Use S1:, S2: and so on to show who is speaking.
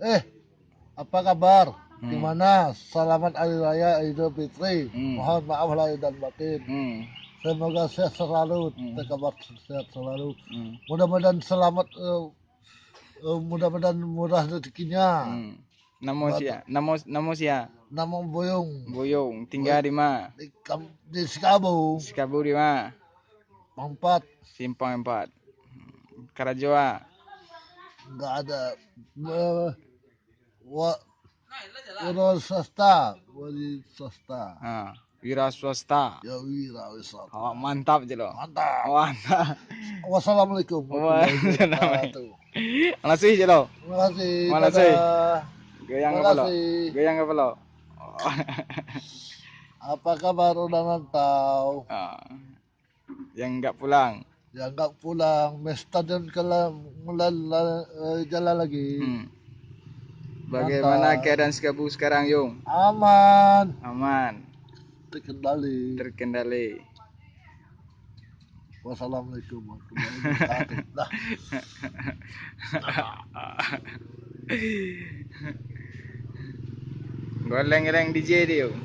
S1: Eh, apa kabar?
S2: Hmm.
S1: Gimana? Selamat Hari Raya Idul Fitri.
S2: Hmm.
S1: Mohon maaf lahir dan batin.
S2: Hmm.
S1: Semoga sehat selalu,
S2: Hmm.
S1: kabar sehat selalu.
S2: Hmm.
S1: Mudah-mudahan selamat, mudah-mudahan murah rezekinya.
S2: Hmm. Namo sia.
S1: Nama Boyong
S2: Boyong tinggal di mana?
S1: di Sikabu,
S2: Sikabu di mana?
S1: Pangpat,
S2: Simpang 4. Karajoa.
S1: nggak ada. Wa, wira swasta,
S2: Wira swasta.
S1: ya wira wisata.
S2: Oh, mantap je lo.
S1: Mantap.
S2: Mantap.
S1: Wassalamualaikum warahmatullahi wabarakatuh.
S2: Makasih je lo.
S1: Terima kasih.
S2: Makasih.
S1: Dadah.
S2: Goyang
S1: Terima
S2: apa lo?
S1: kasih.
S2: Goyang apa lo?
S1: Apa kabar udah nantau?
S2: Yang enggak pulang.
S1: Ya nggak pulang, stadion mulai jalan lagi.
S2: Bagaimana
S1: Mantap.
S2: keadaan Sikabu sekarang, Yung?
S1: Aman,
S2: Aman,
S1: terkendali.
S2: terkendali.
S1: Wassalamualaikum warahmatullahi wabarakatuh. Dah.
S2: Goleng-goleng DJ dia, Yung.